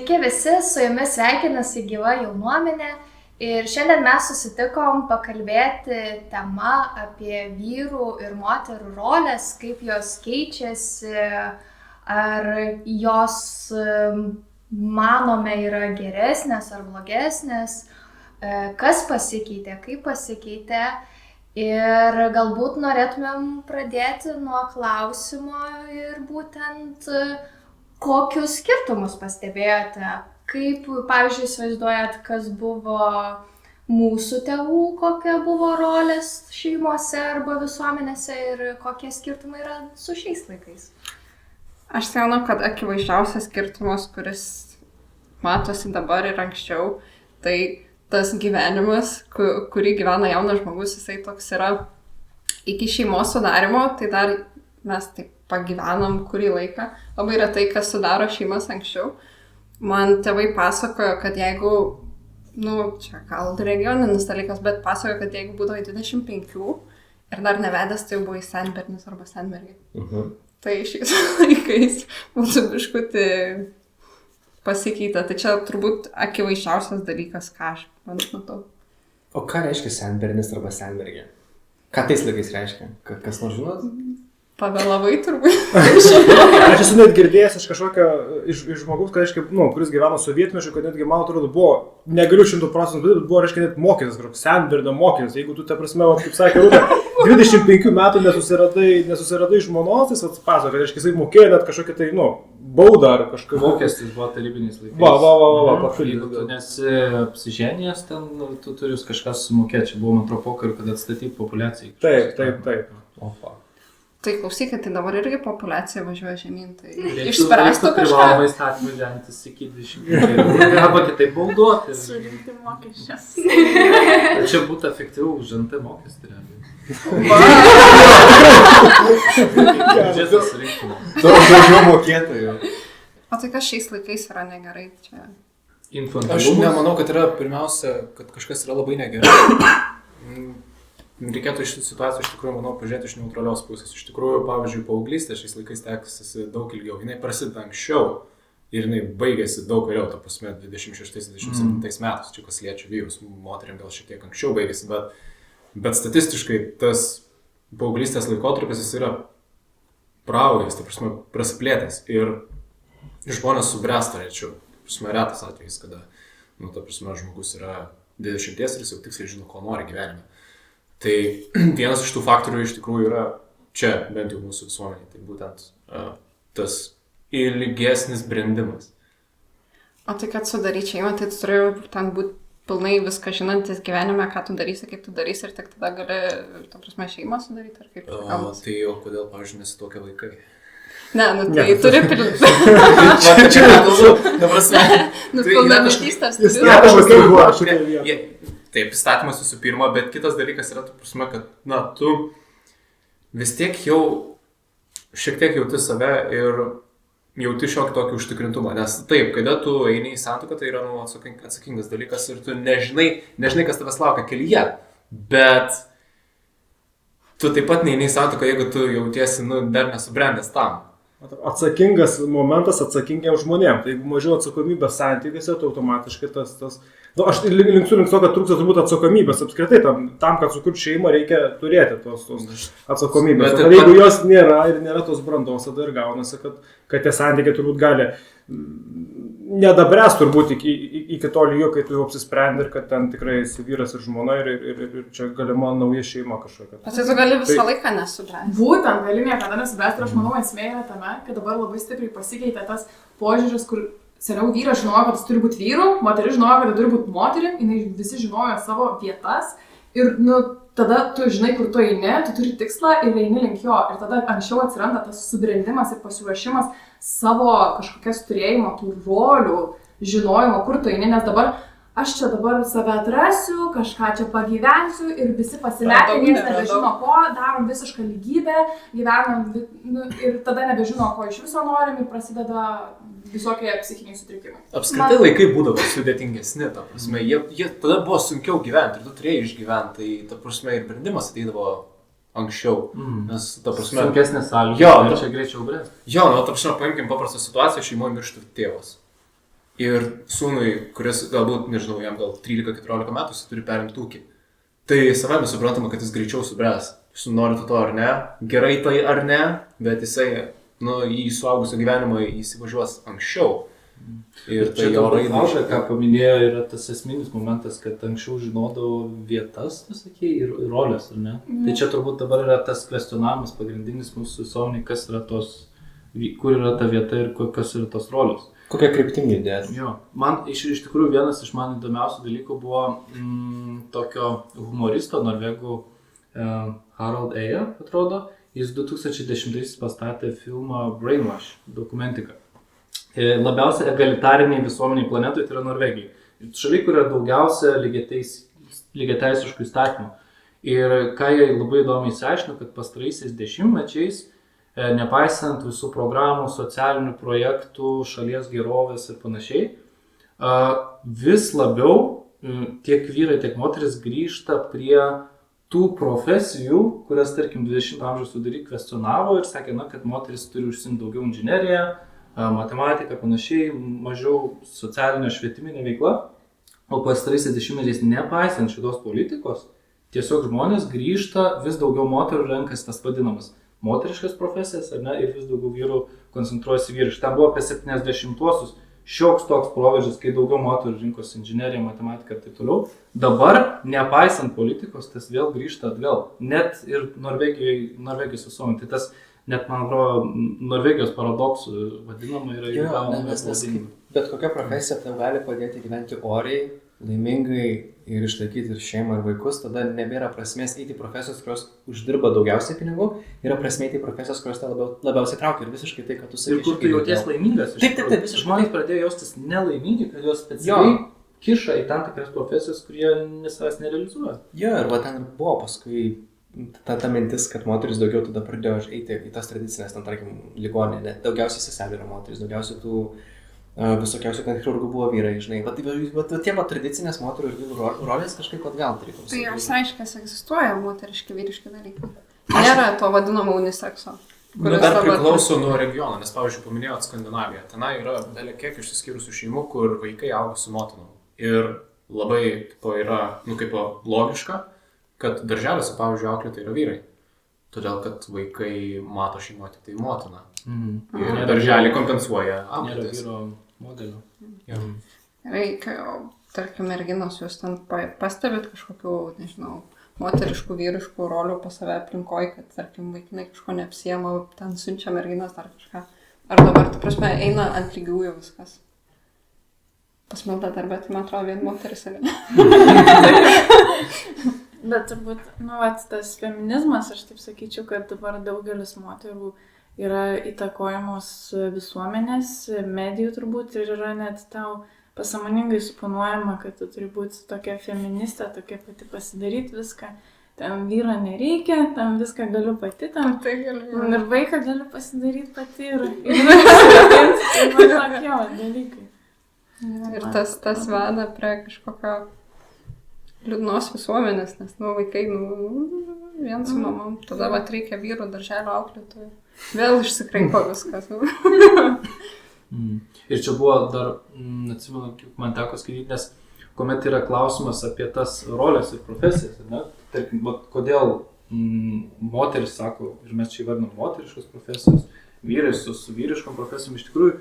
Sveiki visi, su jumis sveikinasi gyva jaunuomenė ir šiandien mes susitikom pakalbėti tema apie vyrų ir moterų rolės, kaip jos keičiasi, ar jos manome yra geresnės ar blogesnės, kas pasikeitė, kaip pasikeitė. Ir galbūt norėtumėm pradėti nuo klausimo ir būtent kokius skirtumus pastebėjote, kaip, pavyzdžiui, įsivaizduojat, kas buvo mūsų tėvų, kokia buvo rolės šeimose arba visuomenėse ir kokie skirtumai yra su šiais laikais? Aš manau, kad akivaizdžiausias skirtumas, kuris matosi dabar ir anksčiau, tai tas gyvenimas, kurį gyvena jaunas žmogus, jisai toks yra iki šeimos sudarimo, tai dar mes taip pagyvenam kurį laiką. Labai retai, kas sudaro šeimas anksčiau. Man tėvai pasakojo, kad jeigu, čia gal regioninis dalykas, bet pasakojo, kad jeigu būdavo 25 ir dar nevedęs, tai jau buvo senbernis arba senmergė. Tai šiais laikais būtų biškutį pasikeitę. Tai čia turbūt akivaizdžiausias dalykas, ką aš matau. O ką reiškia senbernis arba senmergė? Ką tais laikais reiškia? Kas nors žinot? Pavėlavai turbūt. Aš esu net girdėjęs iš kažkokio, iš žmogus, kad, reiškia, kuris gyveno sovietmečiu, kad netgi, man atrodo, buvo, negaliu 100%, bet buvo, reiškia, net mokytas, kažkoks senbernio mokytas. Jeigu tu, ta prasme, kaip sakė Rūta, 25 metų nesusiradai žmonos, tai pasakoja, kad, reiškia, jisai mokėjo net kažkokią tai, baudą ar kažką. Mokestis buvo tarybiniais laikais. Jeigu tu nesi apsiženijęs, ten tu turi kažką sumokėti. Čia buvo man atrodo pokariu, kad atstatyti populiacijai. Taip. Opa. Tai klausykit, tai dabar irgi populiacija važiuoja žemyn, tai Reiktų išspręstų kažką. privalomai įstatymą žentis iki 25 arba kitaip bauduoti. Surinkti mokesčius. Čia būtų efektyviau už NT mokestį. Čia susirinktume. Daugiau mokėtojų. O tai kas šiais laikais yra negerai čia? Infantilumas. Aš nemanau, kad yra pirmiausia, kad kažkas yra labai negerai. Reikėtų iš situacijų, iš tikrųjų, manau, pažiūrėti iš neutralios pusės. Iš tikrųjų, pavyzdžiui, paauglystė šiais laikais tęsiasi daug ilgiau. Jinai prasideda anksčiau ir jinai baigėsi daug vėliau, ta prasme, 26-27 metais. Čia kas liečia vyrus, moteriam gal šiek tiek anksčiau baigėsi, bet statistiškai tas paauglystės laikotarpis jis yra praaugęs, ta prasme, prasiplėtęs ir žmonės subręsta rečiau. Ta prasme, retas atvejis, kada, ta prasme, žmogus yra 20 ir jis jau tiksliai žino, ko nori gyvenime. Tai vienas iš tų faktorių iš tikrųjų yra čia, bent jau mūsų visuomenėje, tai būtent tas ilgesnis brendimas. O tai, kad sudaryti šeimą, tai tu turėjau ten būti pilnai viską žinantis gyvenime, ką tu darysi, kaip tu darysi ir tik tada gali, ta prasme, šeimą sudaryti, ar kaip tu galas? Tai o kodėl, pavyzdžiui, nesituokia vaikai? Ne, tai turi pilnai. Čia negalvoju, ta prasme. Pilnametystės turi. Taip, įstatymas visų pirma, bet kitas dalykas yra, tu prasme, kad, tu vis tiek jau šiek tiek jauti save ir jauti šiokį tokį užtikrintumą, nes taip, kada tu eini į santuoką, tai yra atsakingas dalykas ir tu nežinai, kas tavęs laukia kelyje, bet tu taip pat neini į santuoką, jeigu tu jautiesi, dar nesubrendęs tam. Atsakingas momentas atsakingiems žmonėms. Tai jeigu mažiau atsakomybės santykiuose, tai automatiškai aš linksiu link to, kad trūksta turbūt atsakomybės apskritai. Tam, kad sukurti šeimą, reikia turėti tos atsakomybės. Bet jeigu jos nėra ir nėra tos brandos, tada ir gaunasi, kad tie santykiai turbūt gali nedabręs turbūt iki to lygio, kai tu jau apsisprendi ir kad ten tikrai esi vyras ir žmona ir čia galima nauja šeima kažkokia. Bet tu gali visą laiką nesubręsti. Būtent, gali niekada nesubręsti ir aš manau, esmė yra tame, kad dabar labai stipriai pasikeitė tas požiūris, kur seniau vyras žinojo, kad jis turi būti vyru, moteris žinojo, kad jis turi būti moterim, jinai visi žinojo savo vietas ir tada tu žinai, kur tu eini, tu turi tikslą ir eini link jo ir tada anksčiau atsiranda tas subrendimas ir pasiruošimas savo kažkokias turėjimo tų rolių, žinojimo, kur tu eini, nes aš čia dabar save atrasiu, kažką čia pagyvensiu ir visi pasimetę, niekas nebežino ko, darom visišką lygybę, gyvenam ir tada nebežino, ko iš viso norim ir prasideda visokie psichiniai sutrikimai. Apskritai laikai būdavo sudėtingesni, ta prasme, jie tada buvo sunkiau gyventi ir tu turėjai išgyventi, tai ta prasme ir brendimas ateidavo anksčiau, nes ta prasme... Sunkesnė sąlyga, čia greičiau bręs. Jo, ta prasme, paimkim paprastą situaciją, šeimoje miršta tėvas. ir sūnui, kuris galbūt, nežinau, jam gal 13-14 metų, jis turi perimti ūkį. Tai savame suprantama, kad jis greičiau subręs. Jis nori to ar ne, gerai tai ar ne, bet jisai, į suaugusio gyvenimą įsivažiuos anksčiau. Ir tai jo raidai. Ką paminėjo, yra tas esminis momentas, kad anksčiau žinodavo vietas, tu sakei, ir rolės, ar ne? Tai čia turbūt dabar yra tas kvestionavimas pagrindinis mūsų visuomeniai, kas yra tos, kur yra ta vieta ir kas yra tos rolės. Kokia kryptingi dėti? Jo, man iš tikrųjų vienas iš man įdomiausių dalykų buvo tokio humoristo norvegų Harald Eia, atrodo. Jis 2010 pastatė filmą Brainwash, dokumentiką. Labiausiai egalitariniai visuomeniai planetoje tai yra Norvegija. Šaliai, kur yra daugiausia lygiateisiškų įstatymų. Ir ką jie labai įdomiai išsiaiškino, kad pastaraisiais dešimtmečiais, nepaisant visų programų, socialinių projektų, šalies gerovės ir panašiai, vis labiau tiek vyrai, tiek moteris grįžta prie tų profesijų, kurias, tarkim, 20 amžiaus vidury kvestionavo ir sakė, kad moteris turi užsiimti daugiau inžineriją, matematika, panašiai, mažiau socialinė švietiminė veikla, o pastaraisiais dešimtmečiais nepaisant šitos politikos, tiesiog žmonės grįžta, vis daugiau moterų renkasi tas vadinamas moteriškas profesijas, ar ne, ir vis daugiau vyrų koncentruojasi vyriškai. Ten buvo apie 70-uosius šioks toks proveržis, kai daugiau moterų rinkosi inžineriją, matematiką ir taip toliau. Dabar, nepaisant politikos, tas vėl grįžta atgal. Net ir Norvegijos visuomenė. Tai tas net, man atrodo, Norvegijos paradoksų vadinama yra įgaunama. Bet kokia profesija tau gali padėti gyventi oriai, laimingai ir išlaikyti ir šeimą ir vaikus, tada nebėra prasmės eiti profesijos, kurios uždirba daugiausiai pinigų, yra prasmė eiti profesijos, kurios tai labiausiai traukia ir visiškai tai, kad tu sakai. Ir kur tu jauties laimingas. Taip, visiškai. Žmonės pradėjo jaustis nelaimingi, kad juos specialiai kiša į tam tikras profesijas, kurie savęs nerealizuoja. Jo, ir va ten buvo paskui ta mintis, kad moteris daugiau tada pradėjo eiti į tas tradicinės, ten, tarkim, ligoninė, daugiausiai seselių yra moteris, daugiausiai tų visokiausių ten chirurgų buvo vyrai, žinai. Tie tradicinės moterų ir vyrų rolės kažkaip atgal tarytum. Tai jos aiškiai egzistuoja moteriški, vyriški dalykai. Nėra to vadinamo unisekso. Dar priklauso nuo regiono, nes, pavyzdžiui, paminėjot Skandinaviją. Tenai yra belekiek išsiskyrusių šeimų, kur vaikai auga su motinom. Ir labai yra, kaip logiška, kad darželiuose, pavyzdžiui, auklėtojai yra vyrai. Todėl, kad vaikai mato šeimoje tik tai motiną. Ir darželį kompensuoja auklėtojas. Nėra vyro modelio. Gerai, tarkim, merginos, jūs ten pastebėt kažkokių, nežinau, moteriškų, vyriškų rolių pas save aplinkoj, kad, tarkim, vaikinai kažko neapsiema, ten siunčia merginas dar kažką. Ar dabar, tu prasme, eina ant lygiųjų viskas? Pas Mildą darbę, tai man atrodo, vien moteris ar ne? Bet turbūt, tas feminizmas, aš taip sakyčiau, kad dabar daugelis moterų yra įtakojamos visuomenės, medijų turbūt, ir yra net tau pasąmoningai suponuojama, kad tu turi būti tokia feministė, tokia pati pasidaryti viską. Tam vyro nereikia, tam viską galiu pati, tam ir vaiką galiu pasidaryti pati ir tokie dalykai. Ir tas veda prie kažkokio liūdnos visuomenės, nes vaikai vien su mamom, tada reikia vyrų darželio auklėtojų. Vėl išsikraipo viskas. Ir čia buvo dar, atsimenu, man teko skaityti, nes kuomet yra klausimas apie tas rolės ir profesijas, ne? Tarkim, kodėl moteris sako, ir mes čia įvardinam moteriškos profesijos, vyrai su vyriškom profesijom, iš tikrųjų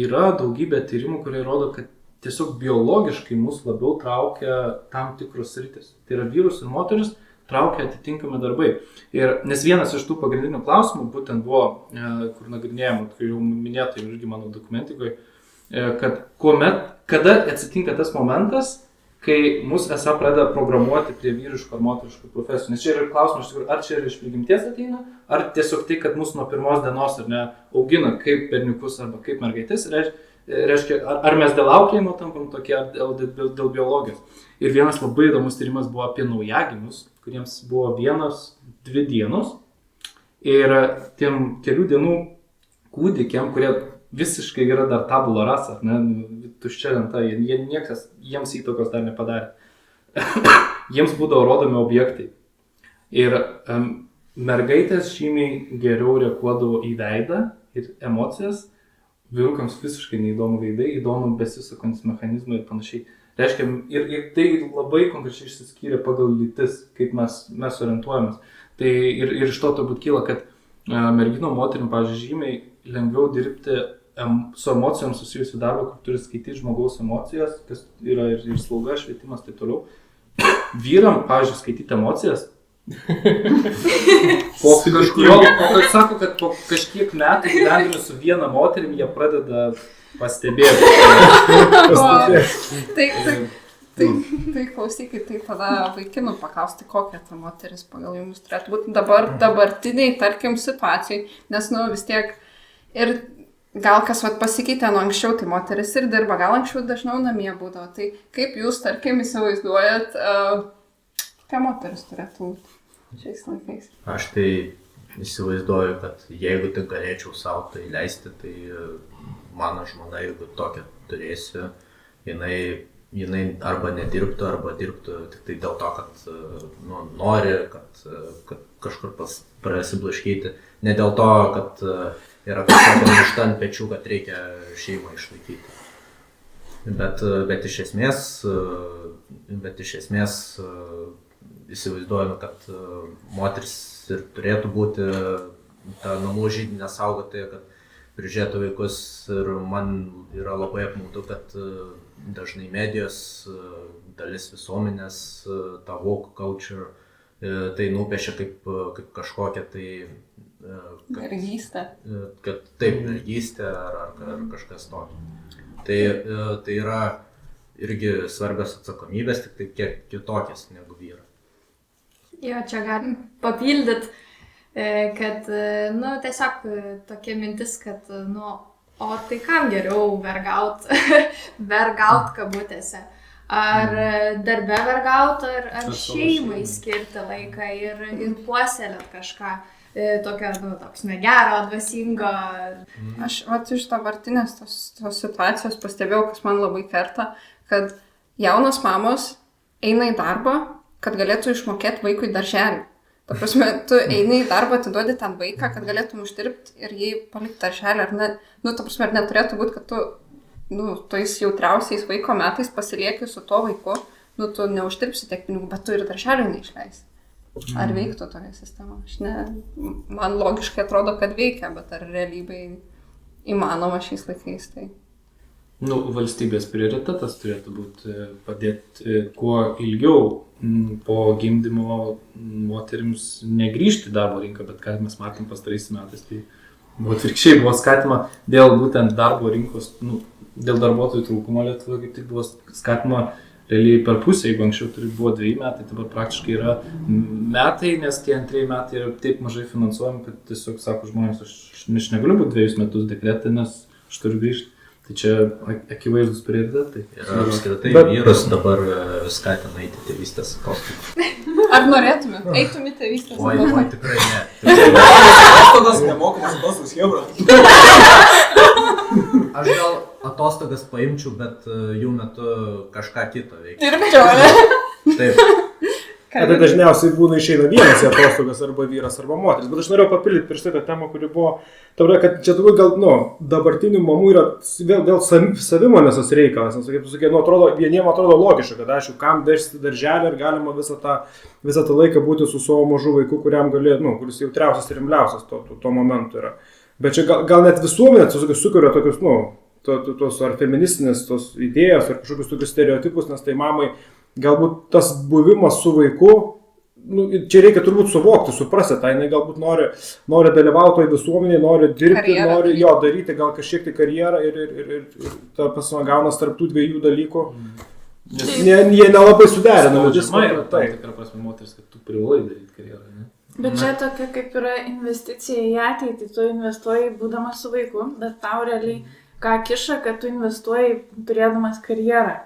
yra daugybė tyrimų, kurie rodo, kad tiesiog biologiškai mus labiau traukia tam tikros sritis. Tai yra vyrus ir moteris traukia atitinkami darbai. Nes vienas iš tų pagrindinių klausimų būtent buvo, kur nagrinėjama, kai jau minėtai irgi mano dokumentikoje, kad kada atsitinka tas momentas, kai mus esą pradeda programuoti prie vyriškų ar moteriškų profesijų. Nes čia yra klausimas, ar čia yra iš prigimties ateina, ar tiesiog tai, kad mus nuo pirmos dienos ar ne augina kaip berniukus arba kaip mergaitės, reiškia, ar mes dėl auklėjimo tampam tokie, ar dėl biologijos. Ir vienas labai įdomus tyrimas buvo apie naujagimius, kuriems buvo 1-2 dienos. Ir tiem kelių dienų kūdikiam, kurie visiškai yra dar tabula rasa, tuščia lenta, jiems įtakos dar nepadarė. Jiems būdavo rodomi objektai. Ir mergaitės žymiai geriau reaguodavo į veidą ir emocijas, vyrukams visiškai neįdomu veidai, įdomu besisukantis mechanizmai ir panašiai. Reiškia, ir tai labai konkrečiai išsiskyrė pagal lytis, kaip mes orientuojamės. Tai ir iš to turbūt kyla, kad merginom moterim, pavyzdžiui, žymiai lengviau dirbti su emocijom susijusiu darbą, kur turi skaityti žmogaus emocijas, kas yra ir slauga, švietimas, taip toliau. Vyram, pavyzdžiui, skaityti emocijas. Sako, kad po kažkiek metų gyvendami su viena moterim, jie pradeda pastebėti. Tai klausykit, tai tada vaikinų paklausti, kokia ta moteris pagal jums turėtų būti dabartiniai, tarkim, situacijai, nes, vis tiek ir gal kas pasikeitė nuo anksčiau, tai moteris ir dirba, gal anksčiau dažniau namie būdavo, tai kaip jūs, tarkim, įsivaizduojat, ką moteris turėtų būti šiais laikais? Aš tai įsivaizduoju, kad jeigu tik galėčiau savo tai leisti, tai mano žmona, jeigu tokią turėsiu, jinai arba nedirbtų, arba dirbtų tik tai dėl to, kad nori, kad kažkur prasiblaškyti. Ne dėl to, kad yra kažkokia našta ant pečių, kad reikia šeimą išlaikyti. Bet iš esmės įsivaizduojame, kad moteris ir turėtų būti ta namų židinė saugotoja, kad prižiūrėtų vaikus, ir man yra labai apmaudu, kad dažnai medijos, dalis visuomenės, ta woke culture, tai nupiešia kaip kažkokia tai vergystė. Kad taip, vergystė ar kažkas tokio. Tai yra irgi svarbios atsakomybės, tik tai kiek kitokias negu vyra. Jo, čia galim papildyti, kad, tiesiog tokia mintis, kad, o tai kam geriau vergaut kabutėse. Ar darbe vergaut, ar šeimai skirti laiką ir puoselėt kažką tokio, toks negero, dvasingo. Aš iš dabartinės tos situacijos pastebėjau, kas man labai kerta, kad jaunos mamos eina į darbą, kad galėtų išmokėti vaikui darželį. Ta prasme, tu eini į darbą, atiduodi ten vaiką, kad galėtum uždirbti ir jį palikti darželį. Ta prasme, ar neturėtų būti, kad tu, tais jautriausiais vaiko metais pasilieki su to vaiku, tu neuždirbsi tiek pinigų, bet tu ir darželį neišleisi. Ar veiktų tokia sistema? Man logiškai atrodo, kad veikia, bet ar realybėj įmanoma šiais laikais tai? Valstybės prioritetas turėtų būti padėti kuo ilgiau po gimdymo moterims negrįžti į darbo rinką, bet ką mes matėm pastaraisiais metais, tai atvirkščiai buvo skatima dėl būtent darbo rinkos, dėl darbuotojų trūkumo Lietuvoje, kaip tik buvo skatima realiai per pusę, jeigu anksčiau buvo 2 metai, dabar praktiškai yra metai, nes tie 2 metai yra taip mažai finansuojami, kad tiesiog sako žmonės, aš negaliu būti 2 metus dekrete, nes aš turiu grįžti. Tai čia akivaizdus prioritetai. Ir apskritai vyrus dabar skatina eiti tėvystės atostogų. Ar norėtume? Eitum į tėvystės atostogų? Oi, tikrai ne. Atostogas nemokamas atostogos, hebra. Aš gal atostogas paimčiau, bet jų metu kažką kito veikti. Dirbčiau, ne? Taip. Tai dažniausiai būna išeina vienas į atostogas, arba vyras, arba moteris. Bet aš norėjau papildyti prieš tai tą temą, kuri buvo, kad čia turbūt gal, dabartinių mamų yra vėl savimonės reikalas. Nes, kaip tu sakė, vieniem atrodo logiška, kad aišku, kam vežti darželį ir galima visą tą laiką būti su savo mažu vaiku, kuriam gali, kuris jautriausias ir rimliausias tuo momentu yra. Bet čia gal net visuomenė sukuria tokius, tos ar feministinės tos idėjos, ar kažkokius tokius stereotipus, nes tai mamai galbūt tas buvimas su vaiku, čia reikia turbūt suvokti, suprasti, tai jinai galbūt nori dalyvauti toje visuomenėje, nori dirbti, nori daryti gal kažkiek tai karjerą ir ta prasme gaunas tarp tų dviejų dalykų. Jie nelabai suderinami. Tam tikrą prasme moteris, kad tu privalai daryti karjerą, ne? Bet čia tokia kaip yra investicija į ateitį, tu investuoji būdamas su vaiku, bet tau realiai ką kiša, kad tu investuoji turėdamas karjerą.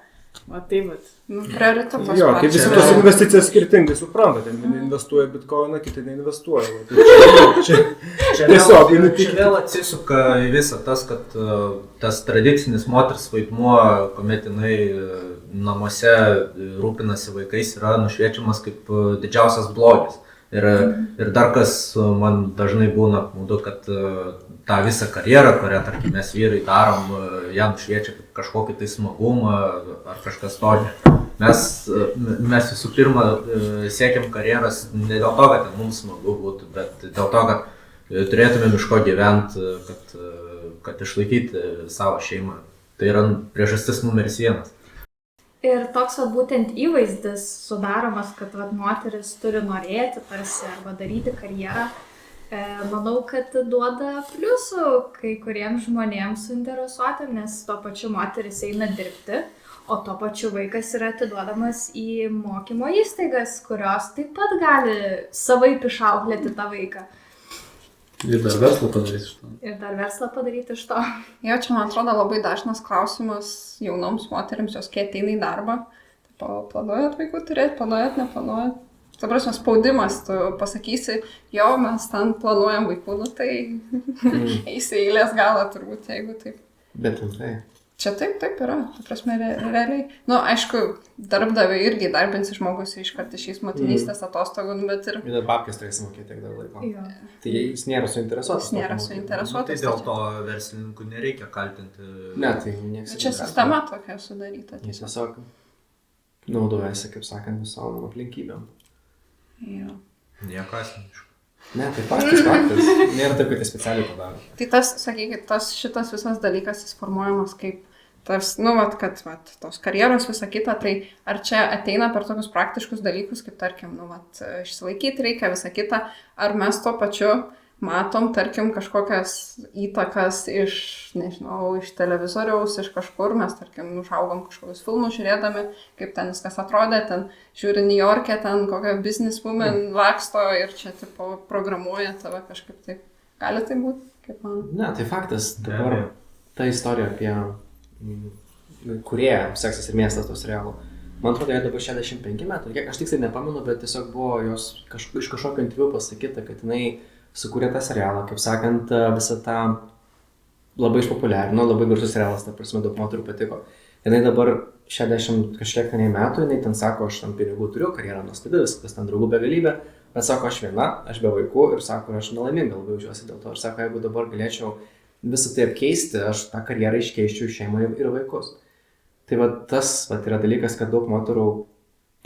Va taip, prioritetas. Jo, kaip visi tos investicijas skirtingai suprantate, investuoja bitkoiną, kiti neinvestuoja. Čia vėl atsisuka į visą tas, kad tas tradicinis moters vaidmuo, kuomet jinai namuose rūpinasi vaikais, yra nušviečiamas kaip didžiausias blogis. Ir dar kas man dažnai būna apmaudu, kad tą visą karjerą, kurią, tarkim, mes vyrai darom, ją nušviečia kaip kažkokį tai smagumą ar kažkas tokio. Mes visų pirma siekiam karjeros ne dėl to, kad mums smagu būtų, bet dėl to, kad turėtumėm iš ko gyventi, kad išlaikyti savo šeimą. Tai yra priežastis numeris 1. Ir toks būtent įvaizdis sudaromas, kad moteris turi norėti tarsi arba daryti karjerą, manau, kad duoda pliusų kai kuriems žmonėms suinteresuotėm, nes tuo pačiu moteris eina dirbti, o tuo pačiu vaikas yra atiduodamas į mokymo įstaigas, kurios taip pat gali savaip išauklėti tą vaiką. Ir dar verslą padaryti iš to. Jo, čia man atrodo labai dažnas klausimas jaunoms moterims, jos kai ateina į darbą. Planuojat vaikų turėti, planuojat, neplanuojat. Ta prasme, spaudimas, tu pasakysi, jo, mes ten planuojam vaikų, tai eisi eilės galą turbūt, jeigu taip. Bet tai. Čia taip yra, ta prasme, realiai. Aišku, darbdaviai irgi darbinsi žmogus iškart išeis motinystės atostogų, bet ir... Ir babkės turėsi mokėti tiek daug laiko. Jo. Tai jis nėra suinteresuotas. Tai dėl to verslininkų nereikia kaltinti. Ne, tai niekas. Čia sistema tokia sudaryta. Jis tiesiog naudojasi, kaip sakant, visom aplinkybėm. Jo. Nieko asmeniško. Ne, tai faktas. Nėra taip, kad jis specialiai padaro. Tai sakykit, šitas visas dalykas jis formuojamas kaip tas, kad tos karjeros visą kitą, tai ar čia ateina per tokius praktiškus dalykus, kaip tarkim, išsilaikyti reikia visą kitą, ar mes tuo pačiu matom, tarkim, kažkokias įtakas iš televizoriaus, iš kažkur, mes, tarkim, užaugom kažkokius filmus žiūrėdami, kaip ten viskas atrodė, ten žiūri New York'e, ten kokią businesswoman laksto ir čia, tipo, programuoja tave kažkaip taip. Gali tai būti, kaip man? Ne, tai faktas, dabar ta istorija apie kūrėją Seksas ir miestas to serialo. Man atrodo, jai dabar 65 metų, aš tiksliai nepamenu, bet tiesiog buvo jos iš kažkokio interviu pasakyta, kad jinai sukūrė tą serialą, kaip sakant, visą tą labai išpopuliarino, labai garsus serialas, ta prasme, daug moterų patiko. Jinai dabar 60 kažkiek metų, jinai ten sako, aš tam pinigų turiu, karjerą nuostabi, viskas ten draugų begalybė, bet sako, aš viena, aš be vaikų ir sako, aš nelaiminga labai jaučiuosi dėl to. Ir sako, jeigu dabar galėčiau visą tai apkeisti, aš tą karjerą iškeisčiau į šeimą ir vaikus. Tai tas yra dalykas, kad daug moterų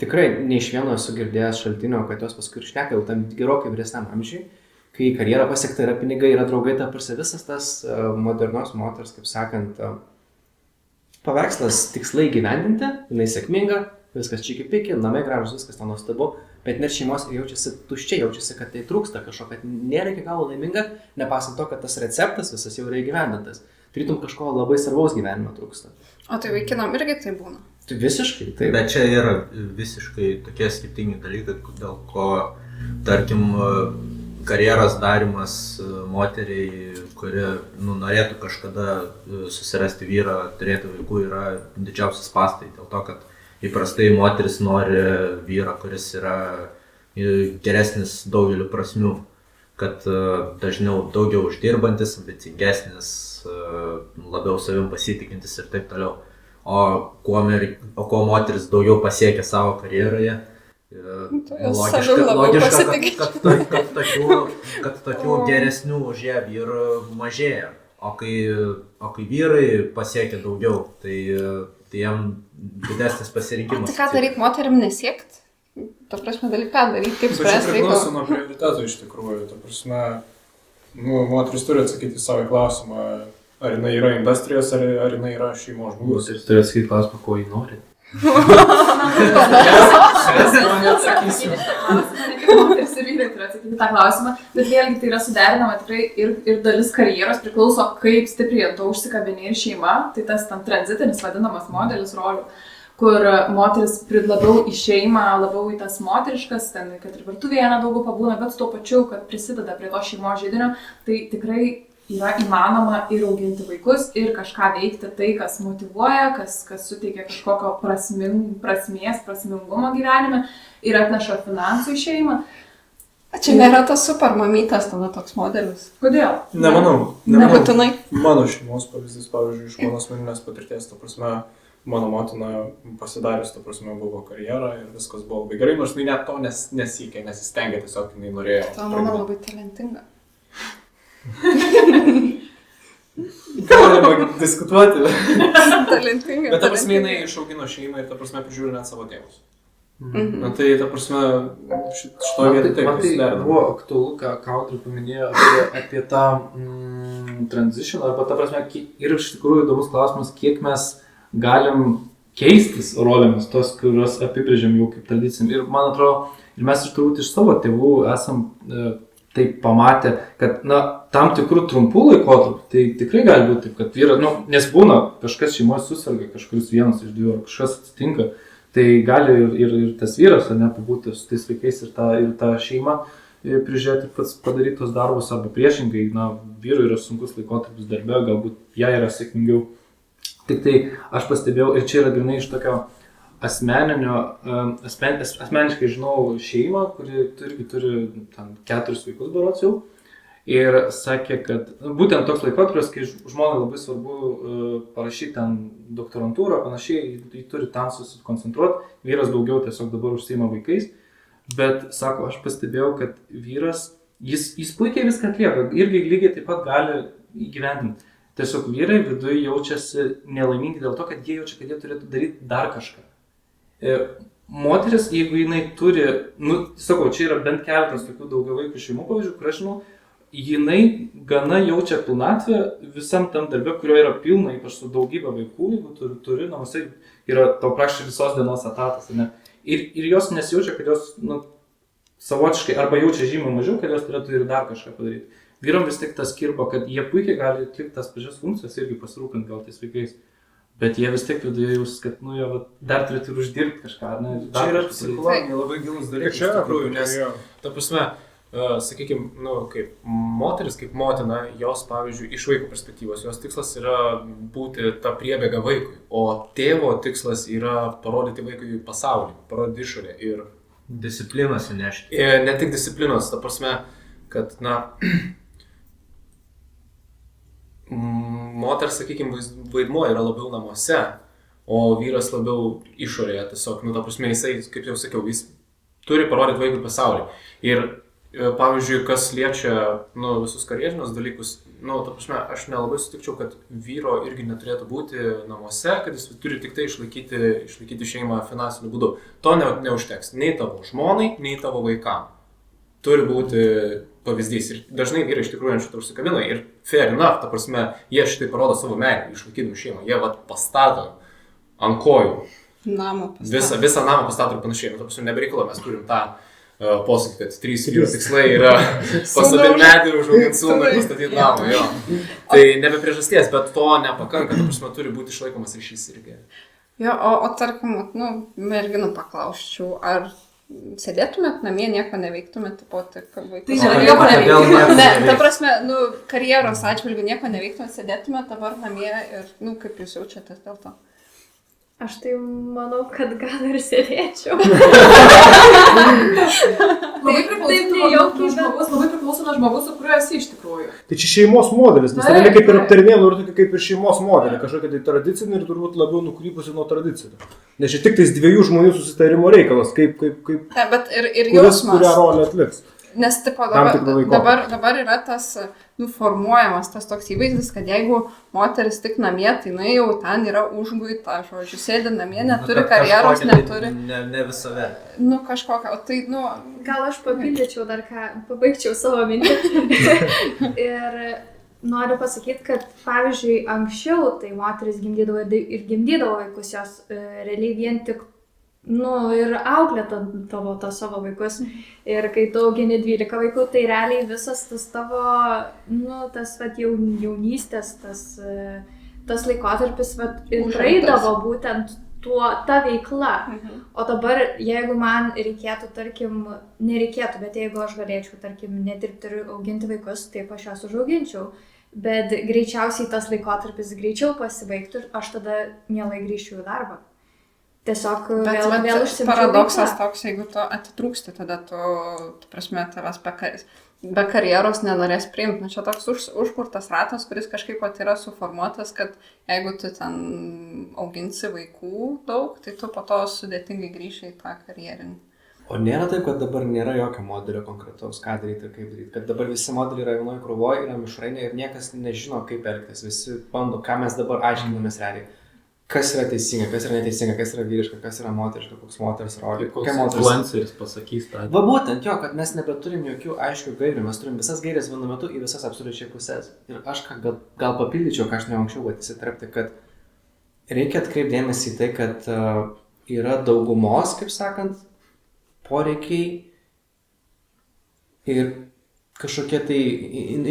tikrai ne iš vieno esu girdėjęs šaltinio, kad jos paskui ir šneka jau tam gerokai vyresniam amžiui. Kai karjera pasiekta, yra pinigai, yra draugai, ta prasme visas tas modernios moters, kaip sakant, paveikslas tikslai gyvendinti, jinai sėkminga, viskas čiki-piki, namai gražus, viskas ten nuostabu, bet net šeimos jaučiasi tuščiai, jaučiasi, kad tai trūksta kažko, kad nėra iki galo laiminga, nepasant to, kad tas receptas visas jau yra įgyvendintas. Tarytum kažko labai svarbaus gyvenime trūksta. O tai vaikinam irgi tai būna? Tai visiškai, taip. Bet čia yra visiškai tokie skirtingi dalykai, dėl ko, tarkim, karjeros darimas moteriai, kuri norėtų kažkada susirasti vyrą, turėti vaikų, yra didžiausias spąstai. Dėl to, kad įprastai moteris nori vyrą, kuris yra geresnis daugeliu prasmių, kad daugiau uždirbantis, ambicingesnis, labiau savim pasitikintis ir taip toliau. O kuo moteris daugiau pasiekia savo karjeroje, logiška, kad tokių geresnių už ją vyrų mažėja. O kai vyrai pasiekia daugiau, tai jam didesnis pasirinkimas. Tai ką daryti, moterim nesiekti? Ta prasme, ką daryti, kaip spręsti? Tai priklauso nuo prioritetų iš tikrųjų. Ta prasme, moteris turi atsakyti savo klausimą, ar jinai yra industrijos, ar jinai yra šeimos žmogus. Moteris turi atsakyti klausimą, ko jį nori. Neatsakysiu. Ne tik moteris ir vyrai turi atsakyti tą klausimą, bet vėlgi tai yra suderinama tikrai ir dalis karjeros priklauso, kaip stipriai to užsikabinė ir šeima, tai tas ten tranzitinis vadinamas modelis rolių, kur moteris labiau į šeimą, labiau į tas moteriškas, ten, kad ir virtuvėje daugiau pabūna, bet tuo pačiu, kad prisideda prie to šeimos židinio, tai tikrai yra įmanoma ir auginti vaikus, ir kažką veikti tai, kas motyvuoja, kas suteikia kažkokio prasmingumo gyvenime ir atneša finansų į šeimą. Čia nėra tas super mamytas tada toks modelis. Kodėl? Nemanau. Nebūtinai. Mano šeimos pavyzdys, pavyzdžiui, iš mano asmeninės patirties, ta prasme, mano motina pasidarius, ta prasme, buvo karjera ir viskas buvo labai gerai, nors jinai net to nesiekė, nesistengė, tiesiog jinai norėjo. Tavo mama labai talentinga. Galima diskutuoti. Talentinga. Bet ta prasme, jinai išaugino šeimą ir ta prasme prižiūri net savo tėvus. Na tai ta prasme, šitoje vietoje taip man tai susiderina. buvo aktualu, ką Audrey paminėjo apie tą transition, arba ta prasme, ir iš tikrųjų įdomus klausimas, kiek mes galim keistis rolėmis, tos, kurios apibrėžiam jau kaip tradicijom. Ir man atrodo, ir mes turbūt iš savo tėvų esam taip pamatę, kad, na, tam tikrų trumpų laikotarpių, tai tikrai gali būti taip, kad vyras, nes būna kažkas šeimoje susirga, kažkuris vienas iš dviejų, ar kažkas atsitinka, tai gali ir tas vyras, ne, pabūti su tais vaikais ir tą šeimą prižiūrėti, pats padaryti tos darbus, arba priešingai, na, vyrui yra sunkus laikotarpis darbe, galbūt jai yra sėkmingiau. Tik tai aš pastebėjau, ir čia yra grynai iš tokio asmeniškai žinau šeimą, kuri irgi turi 4 vaikus berods jau. Ir sakė, kad būtent toks laikotarpis, kai žmonai labai svarbu parašyti ten doktorantūrą, panašiai, jį turi ten susikoncentruoti, vyras daugiau tiesiog dabar užsiima vaikais, bet, sako, aš pastebėjau, kad vyras, jis puikiai viską atlieka, irgi lygiai taip pat gali įgyvendinti. Tiesiog vyrai viduje jaučiasi nelaimingi dėl to, kad jie jaučia, kad jie turėtų daryti dar kažką. Moteris, jeigu jinai turi, sakau, čia yra bent keletas tokių daugiavaikių šeimų pavyzdžių, kur aš žinau, jinai gana jaučia pilnatvę visam tam darbe, kurio yra pilna, ypač su daugybė vaikų, jeigu turi namuose, yra tau praktiškai visos dienos etatas, ne? Ir jos nesijaučia, kad jos savotiškai arba jaučia žymiai mažiau, kad jos turėtų ir dar kažką padaryti. Vyram vis tik tas kirba, kad jie puikiai gali atlikti tas pačias funkcijas irgi pasirūpinti gal tais vaikais. Bet jie vis tiek viduje jaus, kad dar turėtų ir uždirbti kažką. Ne, čia yra psichologiniai labai gilus dalykas iš tikrųjų, nes, ta prasme, sakykime, kaip moteris, kaip motina, jos, pavyzdžiui, iš vaiko perspektyvos, jos tikslas yra būti ta priebėga vaikui, o tėvo tikslas yra parodyti vaikui pasaulį, parodyti išorę ir disciplinos įnešti. Ne tik disciplinos, ta prasme, kad, moters, sakykime, vaidmuo yra labiau namuose, o vyras labiau išorėje, tiesiog, ta prasme, jisai, kaip jau sakiau, jis turi parodyti vaikui pasaulį. Ir, pavyzdžiui, kas liečia, visus karjerinius dalykus, ta prasme, aš nelabai sutikčiau, kad vyro irgi neturėtų būti namuose, kad jis turi tik tai išlaikyti šeimą finansiniu būdu. To neužteks nei tavo žmonai, nei tavo vaikam. Turi būti pavyzdys. Ir dažnai vyrai iš tikrųjų ant šitą užsikabina ir fair enough, ta prasme, jie šitai parodo savo meilę, išlaikydami šeimą. Jie pastato ant kojų. Visą namą pastato ir panašiai. Ta prasme, nebereikalo, mes turim tą posakį, kad 3 vyrų tikslai yra pasodinti medį ir užauginti sūnų ir pastatyti namą. Jo. Tai nebe priežasties, bet to nepakanka. Ta prasme, turi būti išlaikomas ryšys irgi. Jo, o tarkim, merginų paklausčiau, ar sėdėtumėt namie, nieko neveiktumėt, tipo, tik vaikus. Tai nieko neveiktumėt. Ne, ta prasme, karjeros atžvilgiu nieko neveiktumėt, sėdėtumėt dabar namie ir, kaip jūs jaučiatės dėl to? Aš tai manau, kad gal ir sėdėčiau. Labai priklauso nuo žmogus, su kuriuo esi iš tikrųjų. Tai čia šeimos modelis, nes tai kaip ir aptarinėjom, ir tokia kaip ir šeimos modelė, kažkokia tai tradicinė ir turbūt labiau nukrypusi nuo tradicinio. Nes čia tik tais 2 žmonių susitarimo reikalas, kaip ne, bet ir jausmas, kurią rolę atliks. Nes tipo, dabar yra tas formuojamas tas toks įvaizdis, kad jeigu moteris tik namie, tai jau ten yra užguita, žodžiu, sėdi namie, neturi karjeros, neturi... Ne visave. Kažkokia, o tai, Gal aš papildyčiau dar ką, pabaigčiau savo mintį. Ir noriu pasakyti, kad, pavyzdžiui, anksčiau tai moteris gimdydavo vaikus, jos realiai vien tik ir auklėdavo tą savo vaikus. Ir kai tu augini 12 vaikų, tai realiai visas tas tavo, jaunystės, tas laikotarpis, ir praeidavo būtent ta veikla. O dabar, jeigu man reikėtų, tarkim, nereikėtų, bet jeigu aš galėčiau, tarkim, nedirbti ir auginti vaikus, taip aš juos užauginčiau. Bet greičiausiai tas laikotarpis greičiau pasibaigtų ir aš tada mielai grįžčiau į darbą. Tiesiog vėl užsimčiau. Paradoksas toks, jeigu tu atitrūksti, tada tu prasme, tavęs be karjeros nenorės priimti. Nu, čia toks užkurtas ratas, kuris kažkaip pat yra suformuotas, kad jeigu tu ten auginsi vaikų daug, tai tu po to sudėtingai grįši į tą karjerinį. O nėra taip, kad dabar nėra jokio modelio konkretaus, ką daryti ir kaip daryti. Kad dabar visi modeliai yra vienoje krūvoje, yra mišrainė ir niekas nežino, kaip elgtis. Visi bando, ką mes dabar aiškinamės realiai. Kas yra teisinga, kas yra neteisinga, kas yra vyriška, kas yra moteriška, koks moters rolė. Koks influenceris pasakys tą. Va būtent jo, kad mes nebeturim jokių aiškių gairių, mes turim visas gairės vienu metu į visas absoliučiai pusės. Ir aš gal papildyčiau, ką aš ne anksčiau įsitrapti, kad reikia atkreipdėmėsi į tai, kad yra daugumos, kaip sakant, poreikiai ir kažkokie tai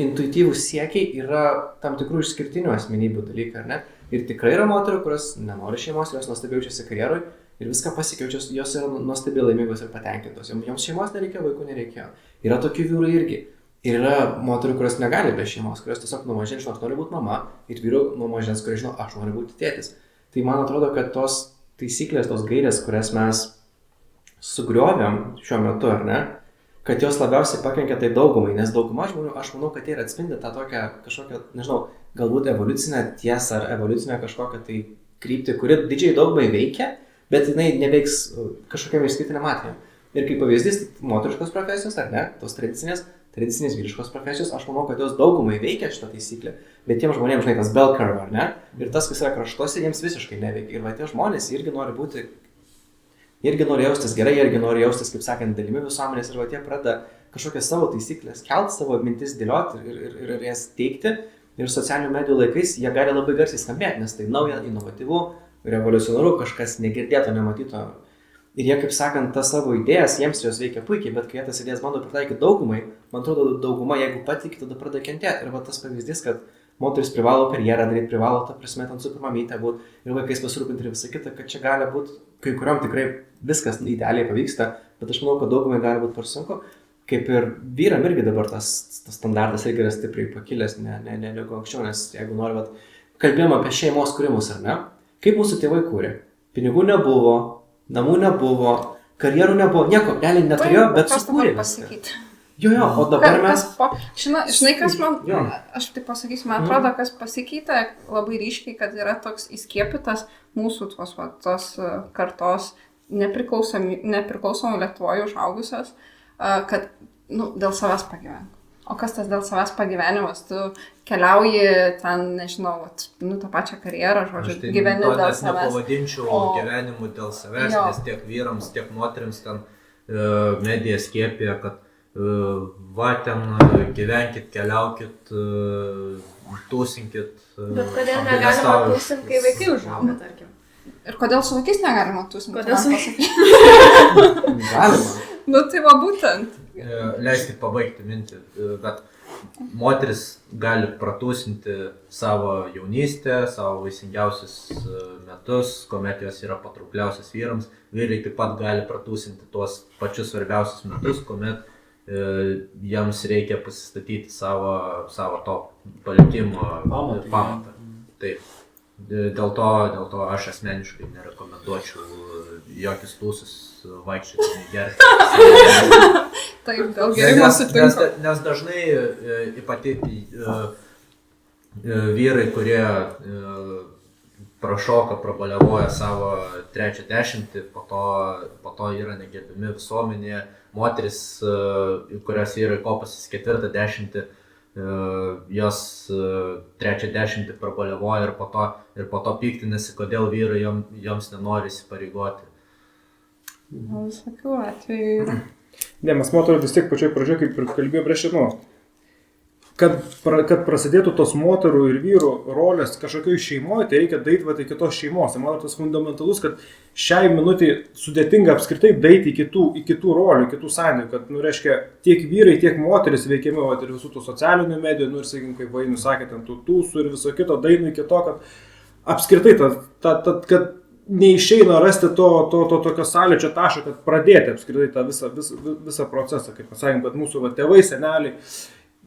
intuityvūs siekiai yra tam tikrų išskirtinių asmenybių dalykai, ar ne? Ir tikrai yra moterų, kurios nenori šeimos, jos nuostabiai jaučiasi karjeroj ir viską pasikeičia, jos yra nuostabiai laimingos ir patenkintos. Joms šeimos nereikėjo, vaikų nereikėjo. Yra tokių vyrų irgi. Ir yra moterų, kurios negali be šeimos, kurios tiesiog nuo mažens žino, aš noriu būti mama, ir vyrų nuo mažens, kurie žino, aš noriu būti tėtis. Tai man atrodo, kad tos taisyklės, tos gairės, kurias mes sugriovėm šiuo metu, ar ne, kad jos labiausiai pakenkia tai daugumai, nes dauguma žmonių, aš manau, kad jie ir atspindi tą tokią kažkokią, nežinau, galbūt evoliucinę tiesą ar evoliucinę kažkokią tai kryptį, kuri didžiai daugumai veikia, bet jinai neveiks kažkokiam išskirtiniam atveju. Ir kaip pavyzdys, moteriškos profesijos, ar ne, tos tradicinės vyriškos profesijos, aš manau, kad jos daugumai veikia šitą taisyklę, bet tiems žmonėms, žinai, tas bell curve, ar ne, ir tas, kas yra kraštuose, jiems visiškai neveikia. Ir va tie žmonės irgi nori jaustis gerai, irgi nori jaustis, kaip sakant, dalimi visuomenės ir va tie pradeda kažkokias savo taisyklės kelt, savo mintis dėlioti ir jas teikti. Ir socialinių medijų laikais jie gali labai garsiai skambėti, nes tai nauja, inovatyvu, revoliucionaru, kažkas negirdėto, nematyto. Ir jie, kaip sakant, tas savo idėjas, jiems jos veikia puikiai, bet kai jie tas idėjas bando pritaikyti daugumai, man atrodo, dauguma, jeigu patikė, tada pradeda kentėti. Ir va tas pavyzdys, kad moteris privalo karjerą daryti, privalo tą prasme ten super mamytė būti ir vaikais pasirūpinti ir visą kitą, kad čia gali būti, kai kuriuom tikrai viskas idealiai pavyksta, bet aš manau, kad daugumai gali būti per sunku. Kaip ir vyram irgi dabar tas standartas irgi yra stipriai pakilęs, negu anksčiau, nes jeigu nori, kalbėjom apie šeimos kūrimus, ar ne? Kaip mūsų tėvai kūrė? Pinigų nebuvo, namų nebuvo, karjerų nebuvo, nieko, realiai neturėjo, bet sukūrė. Jo, o dabar mes... Žinai, kas man, aš taip pasakysiu, man atrodo, kas pasikeitė labai ryškiai, kad yra toks įskiepytas mūsų tos kartos nepriklausomai Lietuvoje užaugusios, kad dėl savęs pagyventi. O kas tas dėl savęs pagyvenimas? Tu keliauji ten, nežinau, tą pačią karjerą, žodžiu, gyveni dėl savęs. Aš nepavadinčiau gyvenimu dėl savęs, nes tiek vyrams, tiek moteriams ten medija skiepija, kad va ten gyvenkit, keliaukit, tūsinkit. Bet kodėl negalima tūsinti, kai vaikai užauga, tarkim? Ir kodėl su vaikais negalima tūsinti? Kodėl su vaikais? Galima. Tai va būtent. Leiskit pabaigti mintį, bet moteris gali pratūsinti savo jaunystę, savo vaisingiausius metus, kuomet jos yra patraukliausias vyrams. Vyrai taip pat gali pratūsinti tuos pačius svarbiausius metus, kuomet jiems reikia pasistatyti savo to palikimo pamatą. Taip. Dėl to aš asmeniškai nerekomenduočiau jokius tūsus vaikščioti, negerti. Taip, dėl gerimo sutinku. Nes dažnai vyrai, kurie prašoka, prabaliavoja savo trečią dešimtį, po to yra negerbimi visuomenėje. Moteris, kurios vyrai kopasis ketvirtą dešimtį, jos trečią dešimtį prabaliavoja ir po to piktinasi, kodėl vyrai joms nenori įsipareigoti. Visokių atvejų yra. Ne, mes matome vis tiek pačioj pradžioje, kaip ir kalbėjau prieš kad prasidėtų tos moterų ir vyrų rolės kažkokioj šeimoje, tai reikia daryti iki tos šeimos. Tai man tas fundamentalus, kad šiai minutį sudėtinga apskritai daryti iki tų rolių, iki tų santykių, kad, reiškia, tiek vyrai, tiek moteris veikiami, ir visų tų socialinių medijų, ir, sakykim, kaip Vainius sakė, ten tų tūsų ir viso kito dainų iki to, kad apskritai, kad neišeina rasti to tokio sąlyčio taško, kad pradėti apskritai tą visą procesą, kaip pasakėm, kad mūsų tėvai, seneliai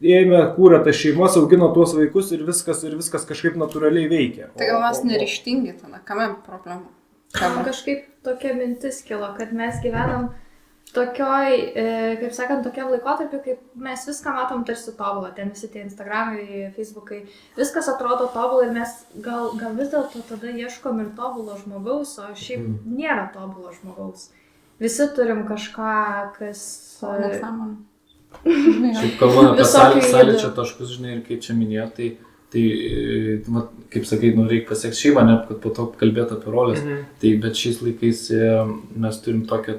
ėmė, kūrė tas šeimas, augino tuos vaikus ir viskas kažkaip natūraliai veikia. Tai gal mes neryžtingi tada, kame problema? Man kažkaip tokia mintis kilo, kad mes gyvenam tokioj, kaip sakant, tokiam laikotarpiu, kaip mes viską matom tarsi tobulą, ten visi tie Instagramai, Facebookai, viskas atrodo tobulą ir mes gal vis dėlto tada ieškom ir tobulo žmogaus, o šiaip nėra tobulo žmogaus. Visi turim kažką, kas... Šiaip kalbant apie sąlyčio taškus, žinai, ir kaip čia minėjo, tai kaip sakai, reikia pasiekti šeimą, ne, kad po to kalbėti apie rolės. Tai, bet šiais laikais mes turim tokią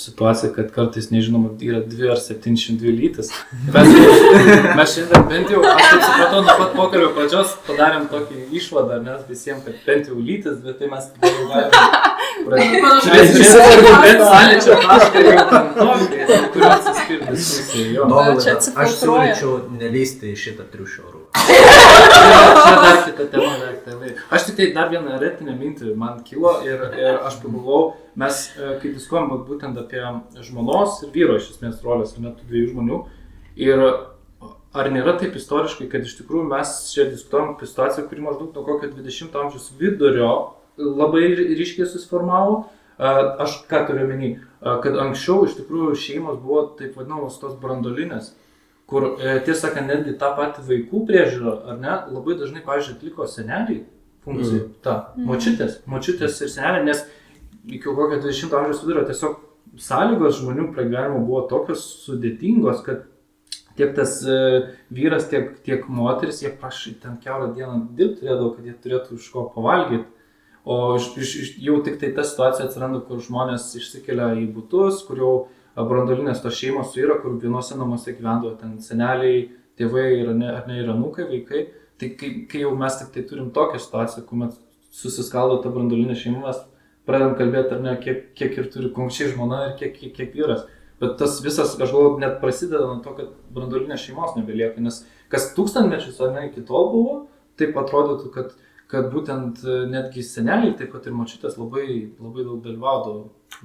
situacija, kad kartais nežinoma, yra 2 ar 702 lytis. Mes šiandien bent jau, aš taip supratau, nuo pat pokalbio pradžios padarėm tokį išvadą, nes visiems, kad bent jau lytis, bet tai mes jau galime žiūrėti sąlyčio tašką jau tam tokį, kuriuo atsiskirti diskusijai. Aš siūlyčiau nelysti į šitą triušio rūbą. Čia dar kita tema. Aš tik tai dar vieną eretinę mintį man kilo ir aš pagalvojau, mes kai diskuojam būtent apie žmonos ir vyro iš esmės rolės, ar net tų 2 žmonių. Ir ar nėra taip istoriškai, kad iš tikrųjų mes čia diskutuojam apie situaciją, kuri maždaug nuo kokio 20 amžiaus vidurio labai ryškiai susiformavo. Aš ką turiu omeny, kad anksčiau iš tikrųjų šeimos buvo taip vadinamos tos branduolinės, kur tiesą sakant, netgi tą patį vaikų priežiūrą, ar ne, labai dažnai, pavyzdžiui, atliko seneliai funkciją, močiutės ir seneliai, nes iki kokio 20 amžiaus vidurio tiesiog sąlygos žmonių pragyvenimo buvo tokios sudėtingos, kad tiek tas vyras, tiek moteris, jie prašai ten kiaurą dieną dirbti turėdavo, kad jie turėtų iš ko pavalgyti. O jau tik tai ta situacija atsiranda, kur žmonės išsikelia į butus, kur jau branduolinės tos šeimos suira, kur vienose namuose gyvendavo ten seneliai, tėvai ir anūkai, vaikai. Tai kai jau mes tik tai turim tokią situaciją, kuomet susiskaldo ta branduolinė šeima, mes pradedam kalbėti, ar ne, kiek ir turi konkrečiai žmona ir kiek vyras. Bet tas visas, aš galvoju, net prasideda nuo to, kad branduolinės šeimos nebelieka, nes kas tūkstantmečius, ar ne, iki tol buvo, taip atrodytų, kad būtent netgi seneliai, taip pat ir močiutės labai daug dalyvaudavo.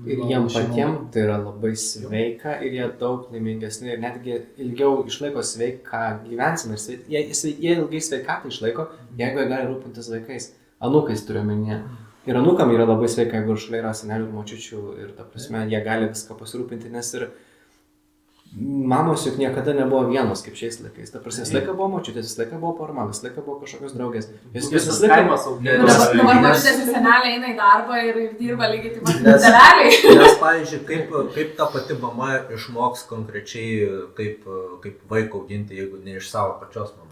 Ir jiem patiems tai yra labai sveika ir jie daug laimingesni ir netgi ilgiau išlaiko sveiką gyvenseną. Jie ilgai sveikatą išlaiko, jeigu jie gali rūpintis vaikais. Anūkais turiu omenyje. Ir anūkam yra labai sveika, jeigu šalia yra senelių ir močiučių ir ta prasme, jie gali viską pasirūpinti, nes ir mamos juk niekada nebuvo vienos kaip šiais laikais. Ta prasme, visą laiką buvo močiutės, visą laiką buvo parama, visą laiką buvo kažkokios draugės. Visą laiką dabar močiutės ir seneliai eina į darbą ir dirba lygiai taip pat seneliai. Nes, pavyzdžiui, kaip ta pati mama išmoks konkrečiai, kaip vaiką auginti, jeigu ne iš savo pačios mamos.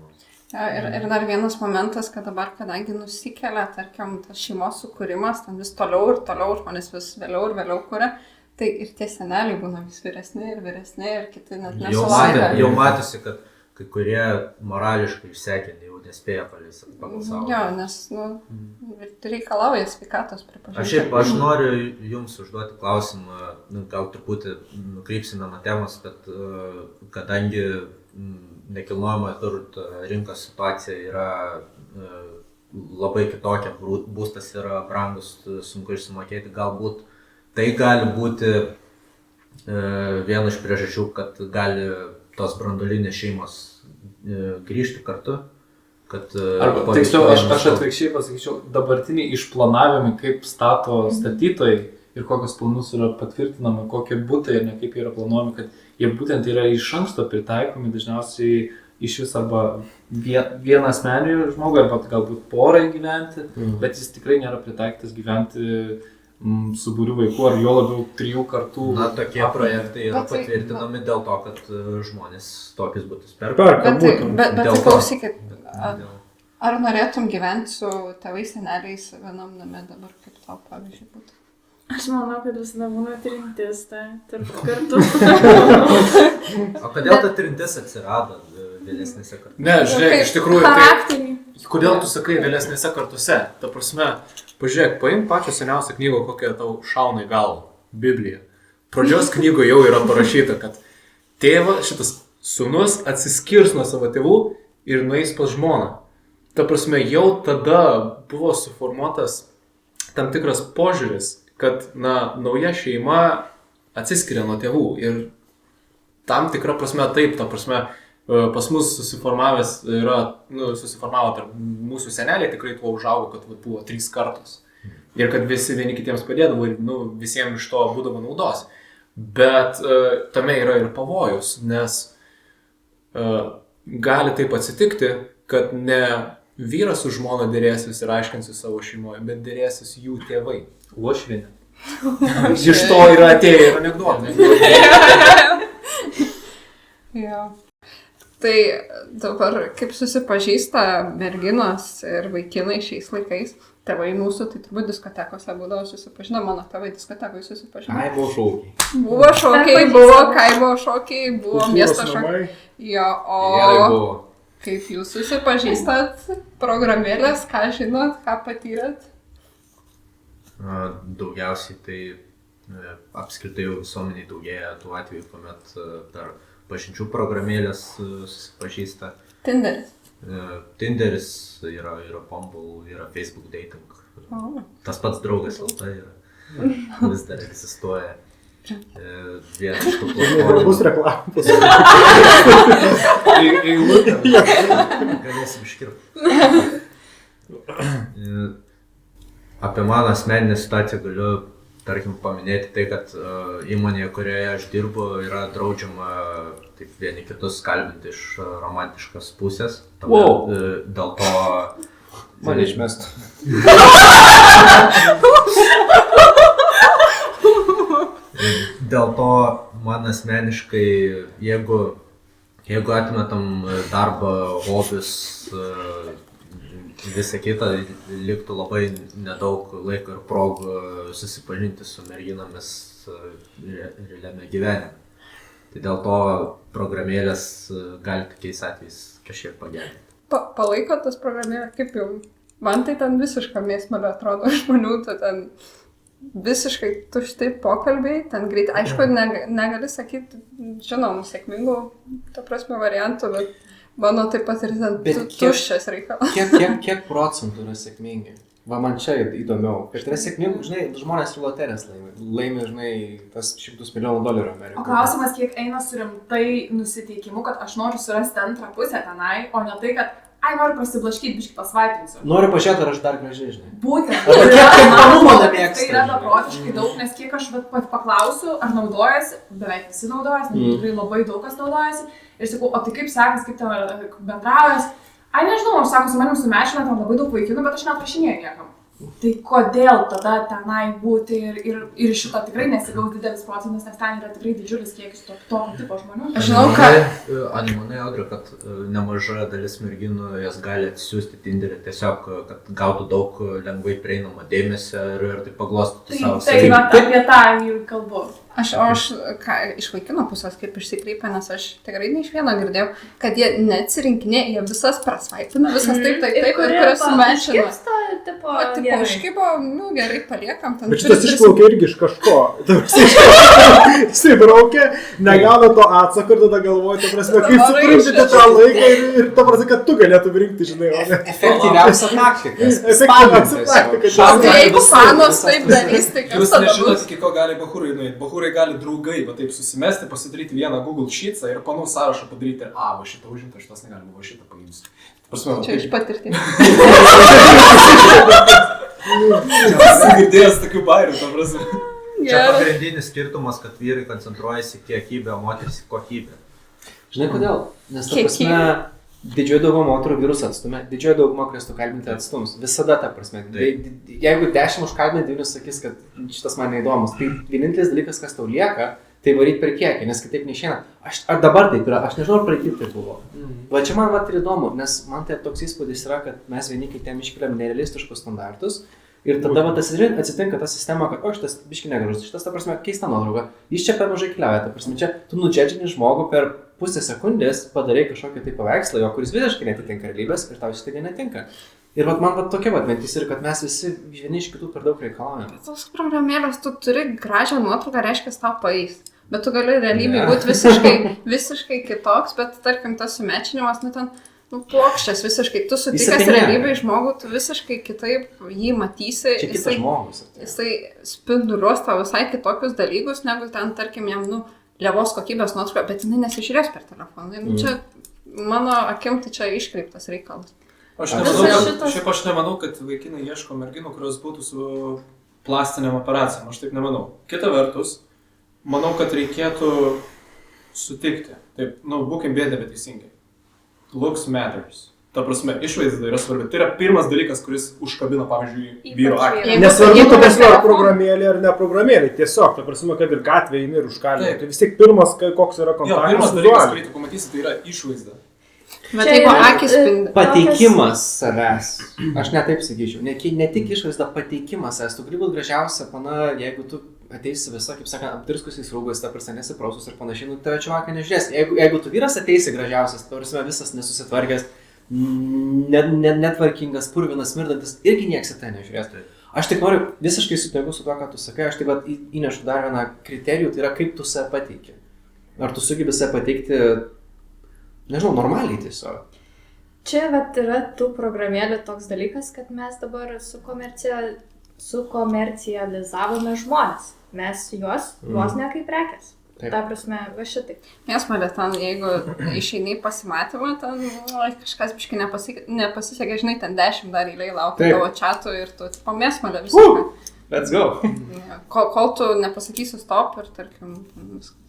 Ir dar vienas momentas, kad dabar, kadangi nusikelia, tarkim, tas šeimos sukūrimas, ten vis toliau ir toliau, žmonės vis vėliau ir vėliau kuria, tai ir tie seneliai būna vis vyresni ir kiti net nesulaukia. Jau matėsi, kad kai kurie morališkai išsekinti jau nespėja palis pagal savo. Jo, nes, reikalauja sveikatos pripažinti. Aš noriu jums užduoti klausimą, gal truputį nukreipsime nuo temos, bet kadangi nekilnojamojo turto rinkos situacija yra labai kitokia, būstas yra brangus, sunku išsimokėti, galbūt tai gali būti viena iš priežasčių, kad gali tos branduolinės šeimos grįžti kartu. Arba, tiksliau, aš atvirkščiai pasakyčiau, dabartiniai išplanavimai, kaip stato statytojai ir kokios planus yra patvirtinama, kokie butai ir ne kaip yra planuojami, kad jie būtent yra iš anksto pritaikomi dažniausiai iš vis arba vieną asmenį žmogų, arba galbūt porai gyventi, bet jis tikrai nėra pritaiktas gyventi su būriu vaikų, ar jo labiau 3 kartų. Na, tokie projektai yra patvirtinami dėl to, kad žmonės tokius butus perka. Bet klausykit, ar norėtum gyventi su tėvais seneliais vienam name dabar, kaip tau pavyzdžiui būtų? Aš manau, kad visada būna trintis, tarp kartų. O kodėl ta trintis atsirado vėlesnėse kartuose? Ne, žiūrėk, iš tikrųjų, kodėl tu sakai vėlesnėse kartuose? Ta prasme, pažiūrėk, paim pačią seniausią knygą, kokią tau šauna į galvą. Biblija. Pradžios knygoje jau yra parašyta, kad šitas sūnus atsiskirs nuo savo tėvų ir nueis pas žmoną. Ta prasme, jau tada buvo suformuotas tam tikras požiūris, kad, nauja šeima atsiskiria nuo tėvų ir tam tikra prasme taip, ta prasme, pas mus susiformavo tarp mūsų seneliai, tikrai tuo užaugo, kad buvo 3 kartos ir kad visi vieni kitiems padėdavo ir visiems iš to būdavo naudos. Bet tame yra ir pavojus, nes gali taip atsitikti, kad ne vyras su žmona dėrėsis ir aiškinsis savo šeimoje, bet dėrėsis jų tėvai. Uošvienė. Iš to yra atėję ir anekdotai. Jo. Tai dabar, kaip susipažįsta merginos ir vaikinai šiais laikais, tėvai mūsų, tai turbūt diskotekose būdavo susipažino, mano tėvai diskotekoje susipažino. Kaimo šokiai. Buvo šokiai, buvo kaimo šokiai, buvo miesto šokiai. Jo, Gerai o buvo. kaip jūs susipažįstat, programėlės, ką žinot, ką patyrėt? Daugiausiai tai apskritai jau visuomeniai daugėja tų atvejų, kuomet per pažinčių programėlės susipažįsta. Tinderis. Tinderis yra Bumble, yra Facebook dating. Tas pats draugas LT yra. Vis dar egzistuoja. Viena iš tų platformų. Bus reklamos. Galėsim iškirpti. Apie mano asmeninę situaciją galiu, tarkim, paminėti tai, kad įmonėje, kurioje aš dirbu, yra draudžiama taip vieni kitus kalbinti iš romantiškos pusės. Wow. Dėl to... Man išmestų. Dėl to man asmeniškai, jeigu atmetam darbą, hobius, visą kitą, liktų labai nedaug laiko ir progų susipažinti su merginomis realiame gyvenime. Tai dėl to programėlės gali tokiais atvejais kažkiek pagerinti. Palaiko tas programėlė, kaip jau, man tai ten visiška mėsmalė atrodo žmonių, tai ten visiškai tušti pokalbiai, ten greit, aišku, negali sakyti, žinom, sėkmingų, ta prasme, variantų, bet mano taip pat ir ten tuščias reikalas. Kiek procentų yra sėkmingi? Va, man čia įdomiau. Kad yra sėkmingų, žinai, žmonės ir loterijas laimi, žinai, tas $100 milijonų Amerikoje. O klausimas, kiek eina su rimtai nusiteikimu, kad aš noriu surasti antrą pusę tenai, o ne tai, kad noriu prasiblaškyti, biškį pasvaipinsiu. Noriu pažiūrėti, ar aš dar gražiai, žinai. Būtent. Tai yra beprotiškai daug, nes kiek aš paklausiu, ar naudojasi, beveik visi naudojasi, tikrai labai daug kas naudojasi. Ir sakau, o tai kaip sekas, kaip ten bendravęs? Nežinau, aš sakau, su manim sumešina ten labai daug vaikinų, bet aš neatrašinėjau niekam. Tai kodėl tada tenai būti ir šito tikrai nesigaus didelis procentas, nes ten yra tikrai didžiulis kiekis to tipo žmonių. Aš žinau, kad... Manai, Audra, kad nemaža dalis merginų jas gali atsiųsti Tinderį tiesiog, kad gautų daug lengvai prieinamo dėmesio ir tai paglostytų savo savybę. Tai apie tą ir kalbu. Aš iš vaikino pusės kaip išsikreipia, nes aš tikrai ne iš vieno girdėjau, kad jie neatsirinkinė, jie visas prasvaipina, visas taip, ir kurias sumečina. Tipo užkibo, gerai, paliekam. Bet šitas išplaukė irgi iš kažko. Jisai braukė, negauna to atsako ir tada galvoja, ta prasme, kaip sutrumpinti tą laiką ir ta prasme, kad tu galėtum rinkti, žinai. Efektyviausia taktika. Efektyviausia taktika. Jeigu fanos taip darys, tai kas Jūs tada nežinot, bus? iki ko gali bahūrai nueiti. Bahūrai gali draugai, va taip susimesti, pasidaryti vieną Google Sheets'ą ir panų sąrašą padaryti. Va šitą užimtą, šitas negalima, va šitą paimsiu. Čia iš patirties. Girdėjęs tokių bairių, ta prasme. Čia pagrindinis skirtumas, kad vyrai koncentruojasi kiekybę, o moteris kokybę. Žinai kodėl? Nes ta prasme, didžioji dauguma moterų vyrus atstumia, didžioji dauguma, kurias tu kalbinti atstums. Visada ta prasme. Jeigu 10 užkalbinti, 9 sakys, kad šitas man neįdomus, tai vienintelis dalykas, kas tau lieka, tai varyti per kiekį, nes kitaip neišeina. Ar dabar taip yra, aš nežinau, ar praeitį tai buvo. Va čia man ir įdomu, nes man tai toks įspūdis yra, kad mes vieni kitiem iškeliam nerealistiškus standartus. Ir tada tas atsitinka ta sistema, kad šitas biški negražus, šitas, ta prasme, keista nuotrauka, jis čia per mažai keliauja, ta prasme, čia tu nudžedžini žmogų per pusę sekundės, padarai kažkokį tai paveikslą, jo, kuris visiškai netitinka realybės ir tau šitą netinka. Ir man tokia mintis ir kad mes visi vieni iš kitų per daug reikalaujame. Tos programėlės, tu turi gražią nuotrauką, reiškia, tau paeis. Bet tu gali realybėje būti visiškai kitoks, bet tarkim tas sumečinimas, ten... plokščias visiškai, tu sutikęs realybėje žmogų, tu visiškai kitaip jį matysi. Čia kitas žmogus. Jisai spinduliuos tau visai kitokius dalykus, negu ten, tarkim, jam, levos kokybės nuotrauka, bet jinai nesižiūrės per telefoną. Čia, mano akim, tai čia iškreiptas reikalas. Aš nemanau, kad vaikinai ieško merginų, kurios būtų su plastiniam operacijom. Aš taip nemanau. Kita vertus, manau, kad reikėtų sutikti. Taip, būkim bėdė, bet teisingai. Looks matters. Ta prasme, išvaizda yra svarbi. Tai yra pirmas dalykas, kuris užkabina, pavyzdžiui, vyro akį. Nesvarbu, kad tai yra programėlė ar ne programėlė. Tiesiog, ta prasme, kad ir gatvė eini ir užkalė. Tai vis tiek pirmas, koks yra kontaktas. Pirmas dalykas, kurį tu pamatysi, tai yra išvaizda. Bet jeigu akis spindi. Pateikimas savęs. Aš netaip sakyčiau. Ne tik išvaizda, pateikimas savęs. Tu gali būti gražiausia, jeigu tu ateisi visą, kaip sakant, aptirskusiais rūbais, ta prasme, nesiprausus ir panašiai, tave čiavaką nežiūrės. Jeigu tu vyras ateisi gražiausias, ta prasme, visas nesusitvarkęs, netvarkingas, purvinas, smirdantis, irgi nieks į tai nežiūrės. Aš tik noriu visiškai sutinku su to, ką tu sakai, aš tik įnešu dar vieną kriterijų, tai yra kaip tu save pateiki. Ar tu sugebi save pateikti, nežinau, normaliai tiesiog. Čia yra tų programėlių toks dalykas, kad mes dabar sukomercializavome žmonės. Mes juos ne kaip prekės. Ta prasme, va šitai. Mėsmalė, ten, jeigu išeini į pasimatymą, ten kažkas biškai nepasisekė, žinai, ten 10 dar eilėj laukia tavo chatų ir tu po mėsmalę viską. Let's go. Kol tu nepasakysi stop ir, tarkim, viskas.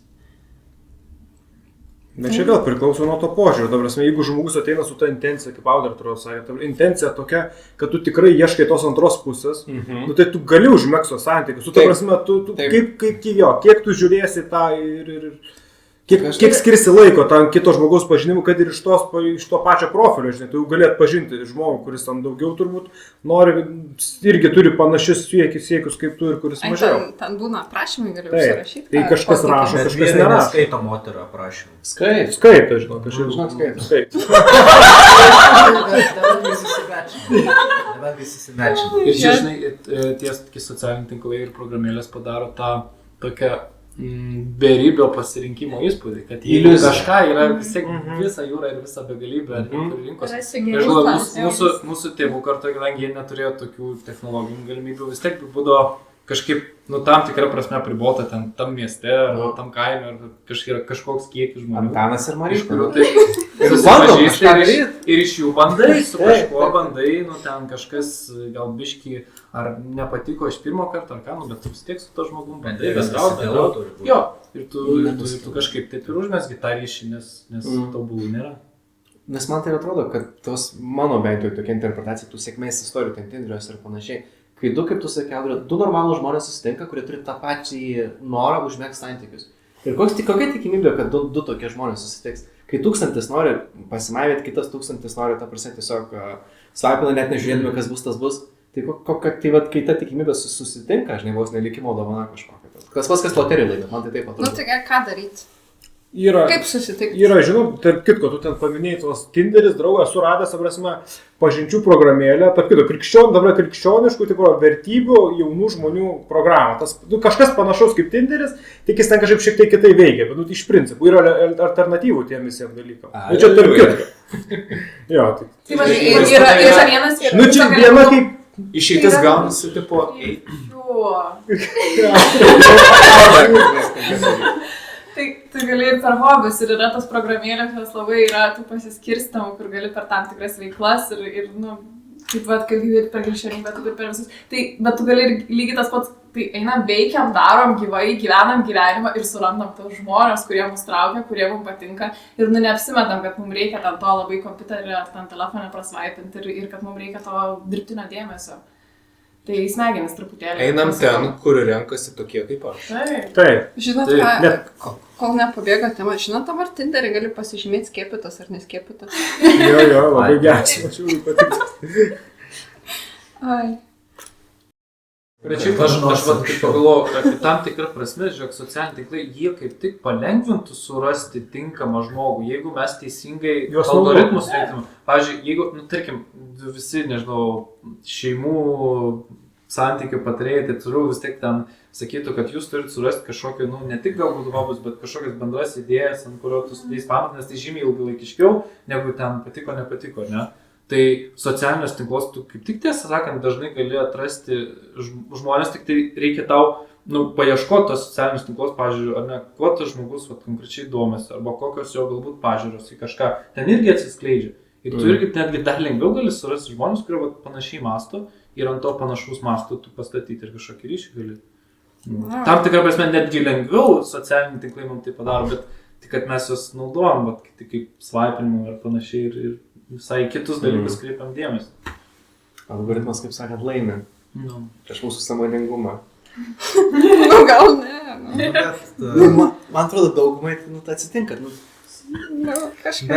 Bet čia vėl priklauso nuo to požiūrio. Dabar, jeigu žmogus ateina su ta intencija, kaip Audra atrodo sakė, intencija tokia, kad tu tikrai ieškai tos antros pusės, tai tu gali užmegzti tos santykius. Ta prasme, kiek tu žiūrėsi tą ir kiek skirsi laiko tam kito žmogaus pažinimui, kad ir iš to pačio profilio, žinai, tu gali atpažinti žmogų, kuris tam daugiau turbūt nori, irgi turi panašius siekius kaip tu ir kuris mažiau. Ten būna aprašymai, gali užsirašyti. Tai kažkas rašo, kažkas nerašo. Skaito moterų aprašymą. Skaito, žinau, kažkaip skaito. Dabar visi simečina. Ir čia, žinai, tie socialiniai tinklai ir programėlės padaro tą tokią beribio pasirinkimo įspūdį, kad jeigu kažką yra vis tiek visa jūra ir visa begalybė rinkos. Mūsų tėvų kartu, kadangi jie neturėjo tokių technologinių galimybių, vis tiek būdavo kažkaip, tam tikrą prasme pribota tam mieste, ar tam kaime, ar kažkoks kiekis žmonių. Antanas ir Marija. Ir iš jų bandai, su kažkuo bandai, ten kažkas gal biškį, ar nepatiko iš pirmo karto, ar ką, bet tu vis tiek su to žmogum bandai. Jo, ir tu kažkaip taip ir užmesgi tą ryšį, nes tobulų nėra. Nes man tai atrodo, kad tos mano bent jau tokia interpretacija, tų sėkmės istorijų, ten Tinderiuose ir panašiai, kai kaip tu sakė, du normalūs žmonės susitinka, kurie turi tą pačią norą užmegzti santykius. Ir kokia tikimybė, kad du tokie žmonės susitiks? Kai 1000 nori pasimaivėti, kitas 1000 nori, ta prasme, tiesiog svapina, net nežiūrėdami, kas bus, tas bus. Tai kai ta tikimybė susitinka, žinai, vos nelikimo dovana kažkokia. Kas loteriją laimė, man tai taip atrodo. Tai ką daryti? Kaip susitikti? Yra, žinau, tarp kitko, tu ten paminėjai tos Tinderis, draugas, suradęs, prasme, pažinčių programėlę, tarp kitko, dabar krikščioniškų tipo vertybių jaunų žmonių programą. Kažkas panašaus kaip Tinderis, tik jis ten kažkaip šiek tiek kitai veikia, bet iš principų yra alternatyvų tiem visiems dalykam. Čia tarp kitko. Jo, tai. Yra vienas ir... Čia viena kaip... Išeitis gaunasi, tipo... Tai gali ir per hobius ir yra tos programėlės, jos labai yra tų pasiskirstamų, kur gali per tam tikras veiklas ir kaip ir per krikščionybę, taip ir per visus. Bet tu gali ir lygiai tas pats, tai einam, veikiam, darom gyvai, gyvenam gyvenimą ir surandam tos žmonės, kurie mus traukia, kurie mums patinka ir neapsimetam, kad mums reikia ten to labai kompiuterį ar ten telefoną prasvaipinti ir kad mums reikia to dirbtinio dėmesio. Tai smegenis truputėlį. Einam ten, kur renkasi tokie kaip aš. Taip. Žinot, kol nepabėgo tema, žinot, dabar Tinderį gali pasižymėti skiepytas ar neskėpytas. Jo, labai geras, mačiau, patikti. Ai. Bet šiaip aš pagalvoju, kad tam tikrą prasme, žiūrėk, socialiniai tinklai, jie kaip tik palengvintų surasti tinkamą žmogų, jeigu mes teisingai algoritmus veiktume. Pavyzdžiui, jeigu, tarkim, visi, nežinau, šeimų santykių patarėjai, tai turiu vis tiek ten sakytų, kad jūs turite surasti kažkokį, ne tik galbūt hobus, bet kažkokias bendras idėjas, ant kurio tu sudėjai pamatą, nes tai žymiai ilgalaikiškiau, negu ten patiko, nepatiko, ne? Tai socialinius tinklus tu kaip tik tiesą sakant dažnai gali atrasti žmonės, tik tai reikia tau paieškoti tos socialinius tinklus, pažiūrėjau, ar ne, kuo tas žmogus konkrečiai domisi, arba kokios jo galbūt pažiūros į kažką, ten irgi atsiskleidžia. Ir tu irgi netgi dar lengviau gali surasti žmonės, kurie panašiai mąsto ir ant to panašaus mąsto tu pastatyti ir kažkokį ryšį gali. Tam tikrą prasme netgi lengviau socialiniai tinklai mums tai padaro, bet tik kad mes juos naudojam, tik kaip swipinimu ir panašiai ir visai kitus dalykus kreipiam dėmesį. Algoritmas, kaip sakant, laimi. Prieš mūsų sąmoningumą. Gal ne. Man atrodo, daugumai tai atsitinka. Kažkaip.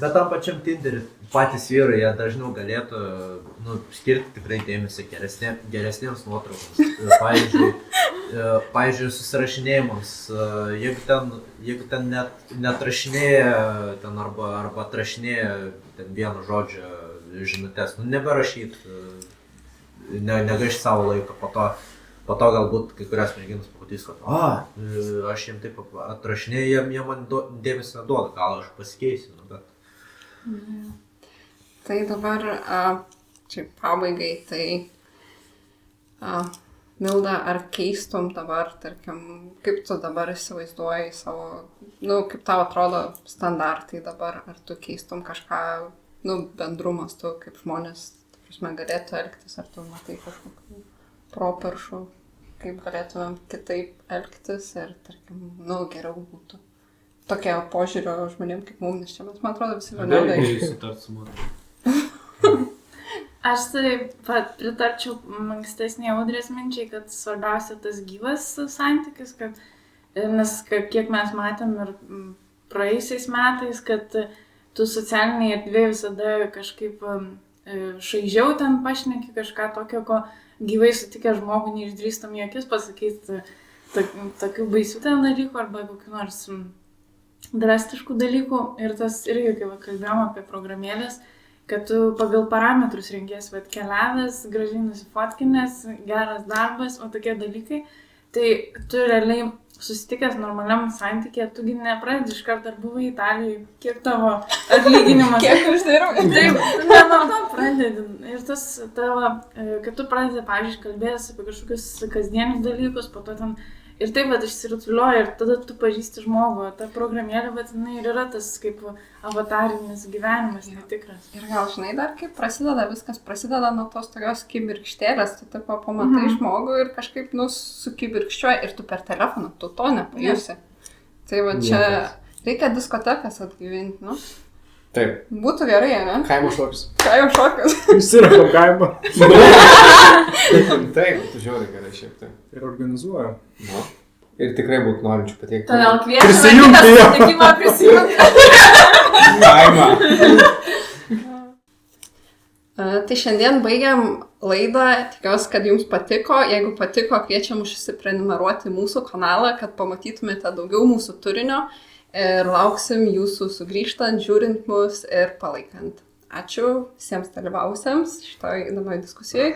Bet tam pačiam Tinderį patys vyrai, jie dažniau galėtų skirti tikrai dėmesį geresnėms nuotraukoms. Pavyzdžiui, susirašinėjimams, jeigu ten net rašinėja ten arba atrašinėja ten vieno žodžio žinutės, neberašyt, negaišt savo laiką, po to galbūt kai kurias merginas pamatys, kad aš jiem taip atrašinėjau, jie man dėmesį neduoda, gal aš pasikeisiu, bet... Tai dabar, čia pabaigai, tai Milda, ar keistum dabar, tarkim, kaip tu dabar įsivaizduoji savo, kaip tau atrodo standartai dabar, ar tu keistum kažką, bendrumas tu, kaip žmonės, galėtų elgtis, ar tu matai kažkokių properšų, kaip galėtumėm kitaip elgtis ir, tarkim, geriau būtų. Tokie požiūrio žmonėm kaip mums, nes čia mes, man atrodo, visi vienodai. Gal įsitart su manim. Aš taip pat pritarčiau ankstesnėje Audrės minčiai, kad svarbiausia tas gyvas santykis, nes kiek mes matėm ir praėjusiais metais, kad tu socialiniai erdvėje visada kažkaip šaižiau ten pašneki kažką tokio, ko gyvai sutikę žmogų neišdrįstam į akis pasakyti tokių baisių ten dalykų arba kokių nors drastiškų dalykų. Ir tas irgi, kai kalbėjom apie programėlės, kad tu pagal parametrus rengies, keliavęs, gražiai nusifotkinęs, geras darbas, o tokie dalykai, tai tu realiai susitikęs normaliam santykėje, tugi nepradedi iš karto, ar buvai Italijoje, kiek tavo atlyginimas. Kiek uždirbai? Taip, ne nuo to pradedi. Ir tas tavo, kad tu pradedi, pavyzdžiui, kalbėjęs apie kažkokius kasdienius dalykus, po to ten ir taip išsirutulioja ir tada tu pažįsti žmogų, ta programėlė, bet jinai ir yra tas kaip avatarinis gyvenimas, netikras. Ir gal žinai dar kaip prasideda, viskas prasideda nuo tos tokios kibirkštėlės, tu taip pamatai žmogų ir kažkaip sukibirkščiuoja ir tu per telefoną, tu to nepajusi. Tai va čia reikia diskotekas atgyvinti, Taip. Būtų gerai, ne? Kaimo šokius. Kaimo šokius. Išsirakom kaimą. Taip, tu žiūri gerai šiaip tai. Ir organizuojam. Ir tikrai būtų norinčių patiekti. Todėl kviečiame kitą susitikimą prisijungti. Kaimą. Tai šiandien baigiam laidą, tikiuosi, kad jums patiko. Jeigu patiko, kviečiam užsiprenumeruoti mūsų kanalą, kad pamatytumėte daugiau mūsų turinio. Ir lauksim jūsų sugrįžtant, žiūrint mus ir palaikant. Ačiū visiems dalyvausiems šitoj įdomioj diskusijai.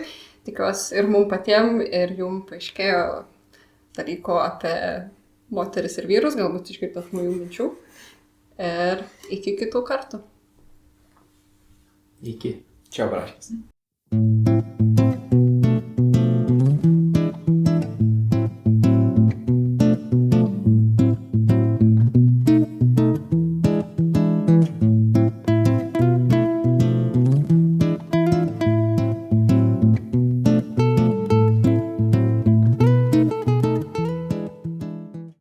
Tikiuosi ir mums patiems, ir jums paaiškėjo dalyko apie moteris ir vyrus, galbūt išgirdot naujų minčių. Ir iki kitų kartų. Iki. Čia braškės.